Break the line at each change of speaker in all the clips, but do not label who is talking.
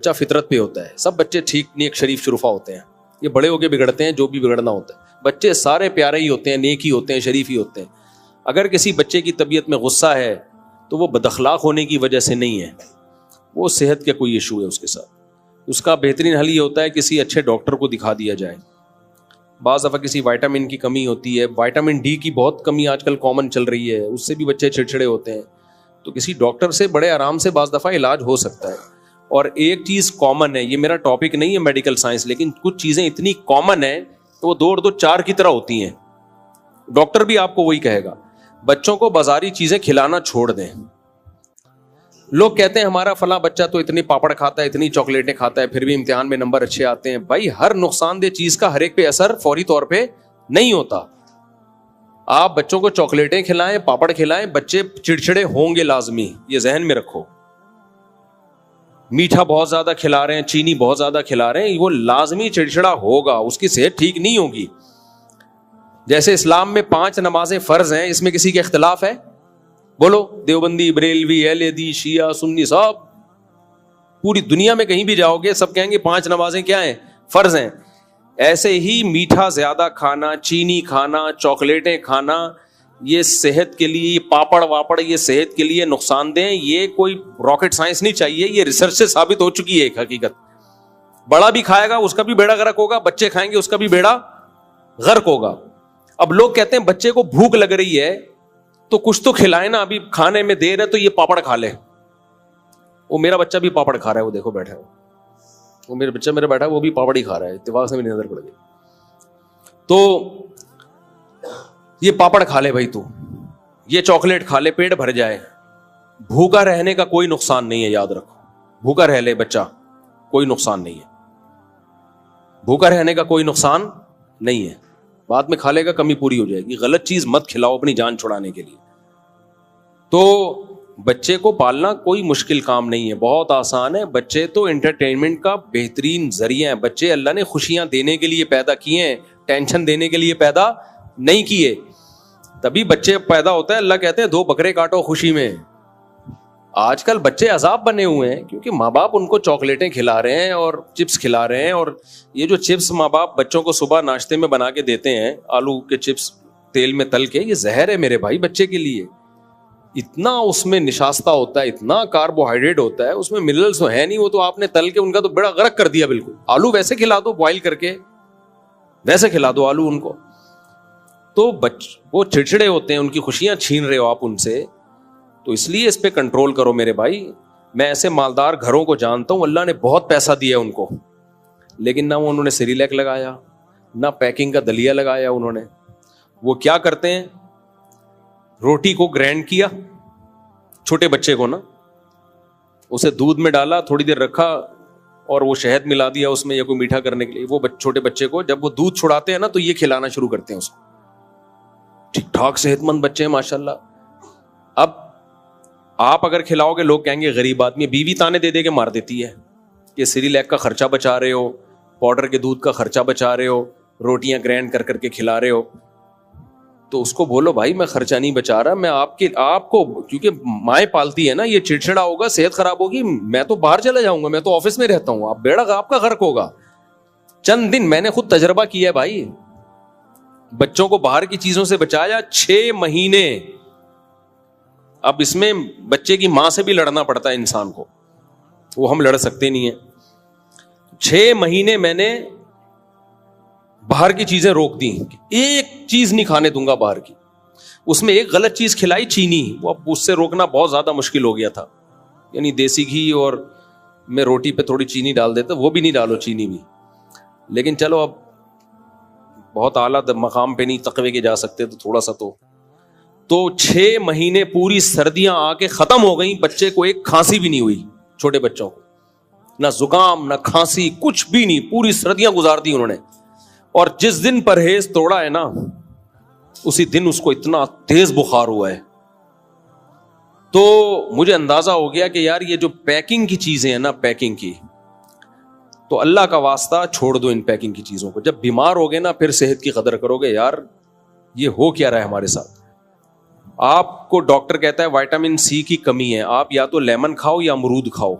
بچہ فطرت پہ ہوتا ہے. سب بچے ٹھیک نیک شریف شرفا ہوتے ہیں, یہ بڑے ہو کے بگڑتے ہیں, جو بھی بگڑنا ہوتا ہے. بچے سارے پیارے ہی ہوتے ہیں, نیک ہی ہوتے ہیں, شریف ہی ہوتے ہیں. اگر کسی بچے کی طبیعت میں غصہ ہے تو وہ بد اخلاق ہونے کی وجہ سے نہیں ہے, وہ صحت کا کوئی ایشو ہے اس کے ساتھ. اس کا بہترین حل یہ ہوتا ہے کسی اچھے ڈاکٹر کو دکھا دیا جائے. بعض دفعہ کسی وائٹامن کی کمی ہوتی ہے, وائٹامن ڈی کی بہت کمی آج کل کامن چل رہی ہے, اس سے بھی بچے چڑچڑے ہوتے ہیں. تو کسی ڈاکٹر سے بڑے آرام سے بعض دفعہ علاج ہو سکتا ہے. اور ایک چیز کامن ہے, یہ میرا ٹاپک نہیں ہے میڈیکل سائنس, لیکن کچھ چیزیں اتنی کامن ہیں تو وہ 2 اور 2 4 کی طرح ہوتی ہیں. ڈاکٹر بھی آپ کو وہی کہے گا, بچوں کو بازاری چیزیں کھلانا چھوڑ دیں. لوگ کہتے ہیں ہمارا فلاں بچہ تو اتنی پاپڑ کھاتا ہے, اتنی چاکلیٹیں کھاتا ہے, پھر بھی امتحان میں نمبر اچھے آتے ہیں. بھائی ہر نقصان دہ چیز کا ہر ایک پہ اثر فوری طور پہ نہیں ہوتا. آپ بچوں کو چاکلیٹیں کھلائیں, پاپڑ کھلائیں, بچے چڑچڑے ہوں گے لازمی, یہ ذہن میں رکھو. میٹھا بہت زیادہ کھلا رہے ہیں, چینی بہت زیادہ کھلا رہے ہیں, وہ لازمی چڑچڑا ہوگا, اس کی صحت ٹھیک نہیں ہوگی. جیسے اسلام میں 5 نمازیں فرض ہیں, اس میں کسی کے اختلاف ہے؟ بولو, دیوبندی, بریلوی, اہل حدیث, شیعہ, سنی, سب پوری دنیا میں کہیں بھی جاؤ گے سب کہیں گے 5 نمازیں کیا ہیں؟ فرض ہیں. ایسے ہی میٹھا زیادہ کھانا, چینی کھانا, چاکلیٹیں کھانا, یہ صحت کے لیے, پاپڑ واپڑ, یہ صحت کے لیے نقصان دہ. یہ کوئی راکٹ سائنس نہیں چاہیے, یہ ریسرچ سے ثابت ہو چکی ہے ایک حقیقت. بڑا بھی کھائے گا اس کا بھی بیڑا غرق ہوگا, بچے کھائیں گے اس کا بھی بیڑا غرق ہوگا. اب لوگ کہتے ہیں بچے کو بھوک لگ رہی ہے تو کچھ تو کھلائے نا, ابھی کھانے میں دیر ہے تو یہ پاپڑ کھا لے. وہ میرا بچہ بھی پاپڑ کھا رہا ہے, وہ دیکھو بیٹھا ہے, وہ میرا بچہ میرا بیٹھا ہے, وہ بھی پاپڑ ہی کھا رہا ہے, اتفاق سے میری نظر پڑ گئی. تو یہ پاپڑ کھا لے بھائی, تو یہ چاکلیٹ کھا لے, پیٹ بھر جائے. بھوکا رہنے کا کوئی نقصان نہیں ہے, یاد رکھو. بھوکا رہ لے بچہ, کوئی نقصان نہیں ہے. بھوکا رہنے کا کوئی نقصان نہیں ہے, بعد میں کھا لے گا, کمی پوری ہو جائے گی. غلط چیز مت کھلاؤ اپنی جان چھڑانے کے لیے. تو بچے کو پالنا کوئی مشکل کام نہیں ہے, بہت آسان ہے. بچے تو انٹرٹینمنٹ کا بہترین ذریعہ ہیں. بچے اللہ نے خوشیاں دینے کے لیے پیدا کیے ہیں, ٹینشن دینے کے لیے پیدا نہیں کیے. تبھی بچے پیدا ہوتا ہے, اللہ کہتے ہیں 2 بکرے کاٹو خوشی میں. آج کل بچے عذاب بنے ہوئے ہیں کیونکہ ماں باپ ان کو چاکلیٹیں کھلا رہے ہیں اور چپس کھلا رہے ہیں. اور یہ جو چپس ماں باپ بچوں کو صبح ناشتے میں بنا کے دیتے ہیں, آلو کے چپس تیل میں تل کے, یہ زہر ہے میرے بھائی بچے کے لیے. اتنا اس میں نشاستہ ہوتا ہے, اتنا کاربوہائیڈریٹ ہوتا ہے, اس میں منرلز تو ہے نہیں. وہ تو آپ نے تل کے ان کا تو بڑا غرق کر دیا بالکل. آلو ویسے کھلا دو, بوائل کر کے ویسے کھلا دو آلو ان کو. تو وہ چڑچڑے ہوتے ہیں, ان کی خوشیاں چھین رہے ہو آپ ان سے. تو اس لیے اس پہ کنٹرول کرو میرے بھائی. میں ایسے مالدار گھروں کو جانتا ہوں, اللہ نے بہت پیسہ دیا ان کو, لیکن نہ انہوں نے سیریلیک لگایا, نہ پیکنگ کا دلیا لگایا انہوں نے. وہ کیا کرتے ہیں, روٹی کو گرینڈ کیا, چھوٹے بچے کو نا, اسے دودھ میں ڈالا, تھوڑی دیر رکھا اور وہ شہد ملا دیا اس میں یا کوئی میٹھا کرنے کے لیے. وہ چھوٹے بچے کو جب وہ دودھ چھڑاتے ہیں نا تو یہ کھلانا شروع کرتے ہیں اس کو. ٹھیک ٹھاک صحت مند بچے ہیں ماشاء اللہ. اب آپ اگر کھلاؤ گے لوگ کہیں گے غریب آدمی. بیوی تانے دے دے کے مار دیتی ہے کہ سیریلیک کا خرچہ بچا رہے ہو, پاؤڈر کے دودھ کا خرچہ بچا رہے ہو, روٹیاں گرینڈ کر کے کھلا رہے ہو. تو اس کو بولو بھائی میں خرچہ نہیں بچا رہا, میں آپ کو کیونکہ مائیں پالتی ہے نا, یہ چڑچڑا ہوگا, صحت خراب ہوگی, میں تو باہر چلا جاؤں گا, میں تو آفس میں رہتا ہوں, آپ بیڑا آپ کا غرق ہوگا. چند دن میں نے خود تجربہ کیا ہے بھائی, بچوں کو باہر کی چیزوں سے بچایا 6 مہینے. اب اس میں بچے کی ماں سے بھی لڑنا پڑتا ہے انسان کو, وہ ہم لڑ سکتے نہیں ہیں. 6 مہینے میں نے باہر کی چیزیں روک دی, ایک چیز نہیں کھانے دوں گا باہر کی. اس میں ایک غلط چیز کھلائی, چینی, وہ اب اس سے روکنا بہت زیادہ مشکل ہو گیا تھا. یعنی دیسی گھی اور میں روٹی پہ تھوڑی چینی ڈال دیتا, وہ بھی نہیں ڈالو چینی بھی. لیکن چلو اب بہت اعلیٰ مقام پہ نہیں تقوی کے جا سکتے تو تھوڑا سا تو 6 مہینے پوری سردیاں آ کے ختم ہو گئیں, بچے کو ایک کھانسی بھی نہیں ہوئی, چھوٹے بچوں کو نہ زکام نہ کھانسی, کچھ بھی نہیں, پوری سردیاں گزار دی انہوں نے. اور جس دن پرہیز توڑا ہے نا اسی دن اس کو اتنا تیز بخار ہوا ہے. تو مجھے اندازہ ہو گیا کہ یار یہ جو پیکنگ کی چیزیں ہیں نا, پیکنگ کی, تو اللہ کا واسطہ چھوڑ دو ان پیکنگ کی چیزوں کو. جب بیمار ہوگے نا پھر صحت کی قدر کرو گے, یار یہ ہو کیا رہا ہے ہمارے ساتھ. آپ کو ڈاکٹر کہتا ہے وائٹامن سی کی کمی ہے, آپ یا تو لیمن کھاؤ یا امرود کھاؤ.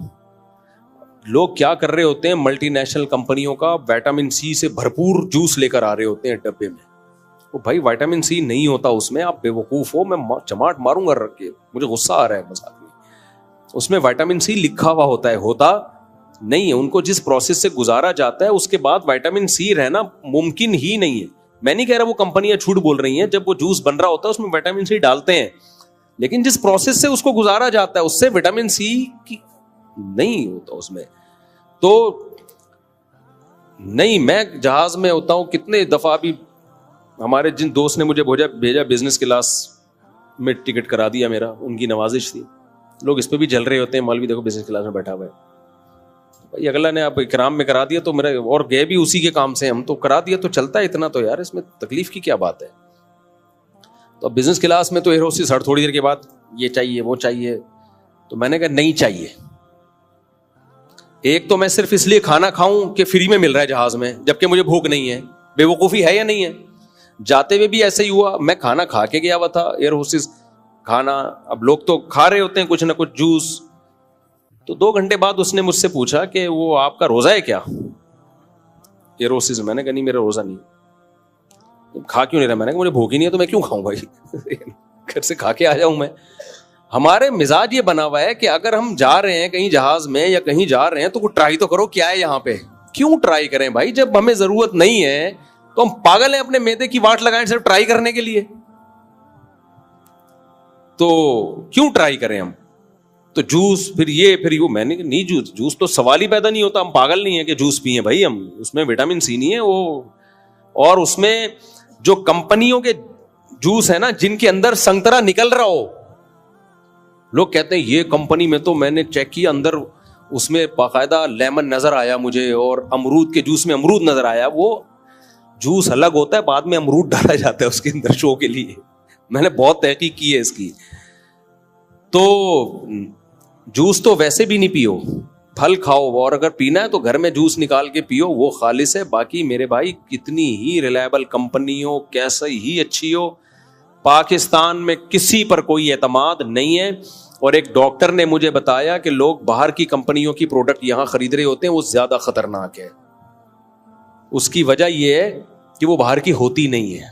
لوگ کیا کر رہے ہوتے ہیں, ملٹی نیشنل کمپنیوں کا وٹامن سی سے بھرپور جوس لے کر آ رہے ہوتے ہیں ڈبے میں. وہ بھائی وٹامن سی نہیں ہوتا اس میں, آپ بے وقوف ہو, میں چماٹ ماروں گا رکھ کے, مجھے غصہ آ رہا ہے مذاق میں. اس میں وٹامن سی لکھا ہوا ہوتا نہیں ہے. ان کو جس پروسیس سے گزارا جاتا ہے اس کے بعد وٹامن سی رہنا ممکن ہی نہیں ہے. میں نہیں کہہ رہا وہ کمپنیاں جھوٹ بول رہی ہیں, جب وہ جوس بن رہا ہوتا ہے اس میں وٹامن سی ڈالتے ہیں, لیکن جس پروسیس سے اس کو گزارا جاتا ہے اس سے وٹامن سی کی نہیں ہوتا اس میں. تو نہیں, میں جہاز میں ہوتا ہوں کتنے دفعہ, بھی ہمارے جن دوست نے مجھے بھیجا بزنس کلاس میں ٹکٹ کرا دیا میرا, ان کی نوازش تھی. لوگ اس پہ بھی جل رہے ہوتے ہیں, مولوی دیکھو بزنس کلاس میں بیٹھا ہوا ہے. بھائی اگلا نے اب اکرام میں کرا دیا تو میرا, اور گئے بھی اسی کے کام سے, ہم تو کرا دیا تو چلتا ہے اتنا, تو یار اس میں تکلیف کی کیا بات ہے. تو اب بزنس کلاس میں تو ایئر ہوسٹس ہر تھوڑی دیر کے بعد یہ چاہیے وہ چاہیے, تو میں نے کہا نہیں چاہیے. ایک تو میں صرف اس لیے کھانا کھاؤں کہ فری میں مل رہا ہے جہاز میں, جبکہ مجھے بھوک نہیں ہے. بے وقوفی ہے یا نہیں ہے؟ جاتے ہوئے بھی ایسے ہی ہوا, میں کھانا کھا کے گیا ہوا تھا, ایئر ہوسٹس کھانا, اب لوگ تو کھا رہے ہوتے ہیں کچھ نہ کچھ جوس. تو 2 گھنٹے بعد اس نے مجھ سے پوچھا کہ وہ آپ کا روزہ ہے کیا, ایئر ہوسٹس. میں نے کہا نہیں میرا روزہ نہیں. کھا کیوں نہیں رہا؟ میں نے کہا مجھے بھوک ہی نہیں ہے تو میں کیوں کھاؤں بھائی, گھر سے کھا کے آ جاؤں میں. ہمارے مزاج یہ بنا ہوا ہے کہ اگر ہم جا رہے ہیں کہیں جہاز میں یا کہیں جا رہے ہیں تو کوئی ٹرائی تو کرو کیا ہے یہاں پہ. کیوں ٹرائی کریں بھائی, جب ہمیں ضرورت نہیں ہے تو ہم پاگل ہیں اپنے معدے کی واٹ لگائیں صرف ٹرائی کرنے کے لیے. تو کیوں ٹرائی کریں ہم؟ تو جوس پھر وہ, میں نے نہیں, جوس تو سوال ہی پیدا نہیں ہوتا. ہم پاگل نہیں ہے کہ جوس پیئیں بھائی ہم, اس میں وٹامن سی نہیں ہے وہ. اور اس میں جو کمپنیوں کے جوس ہے نا جن کے اندر سنترا نکل رہا ہو, لوگ کہتے ہیں یہ کمپنی میں تو میں نے چیک کیا اندر اس میں باقاعدہ لیمن نظر آیا مجھے, اور امرود کے جوس میں امرود نظر آیا. وہ جوس الگ ہوتا ہے, بعد میں امرود ڈالا جاتا ہے اس کے اندر شو کے لیے. میں نے بہت تحقیق کی ہے اس کی. تو جوس تو ویسے بھی نہیں پیو, پھل کھاؤ, اور اگر پینا ہے تو گھر میں جوس نکال کے پیو, وہ خالص ہے. باقی میرے بھائی کتنی ہی ریلائبل کمپنی ہو, کیسے ہی اچھی ہو, پاکستان میں کسی پر کوئی اعتماد نہیں ہے. اور ایک ڈاکٹر نے مجھے بتایا کہ لوگ باہر کی کمپنیوں کی پروڈکٹ یہاں خرید رہے ہوتے ہیں, وہ زیادہ خطرناک ہے. اس کی وجہ یہ ہے کہ وہ باہر کی ہوتی نہیں ہے.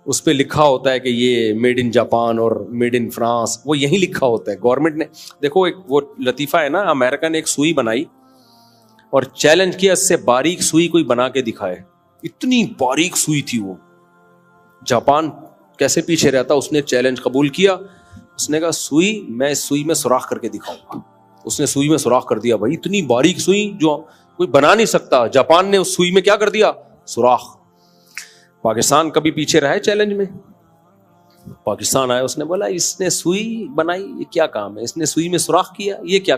اس پہ لکھا ہوتا ہے کہ یہ میڈ ان جاپان اور میڈ ان فرانس, وہ یہیں لکھا ہوتا ہے. گورنمنٹ نے دیکھو ایک وہ لطیفہ ہے نا, امریکہ نے ایک سوئی بنائی اور چیلنج کیا اس سے باریک سوئی کوئی بنا کے دکھائے. اتنی باریک سوئی تھی وہ. جاپان کیسے پیچھے رہتا, اس نے چیلنج قبول کیا. اس نے کہا سوئی, میں اس سوئی میں سوراخ کر کے دکھاؤں گا. اس نے سوئی میں سوراخ کر دیا. بھائی اتنی باریک سوئی جو کوئی بنا نہیں سکتا, جاپان نے اس سوئی میں کیا کر دیا, سوراخ. پاکستان کبھی پیچھے رہا ہے چیلنج میں؟ پاکستان آیا, اس نے بولا اس نے سوئی بنائی, یہ کیا کام ہے, اس نے سوئی میں سوراخ کیا, یہ کیا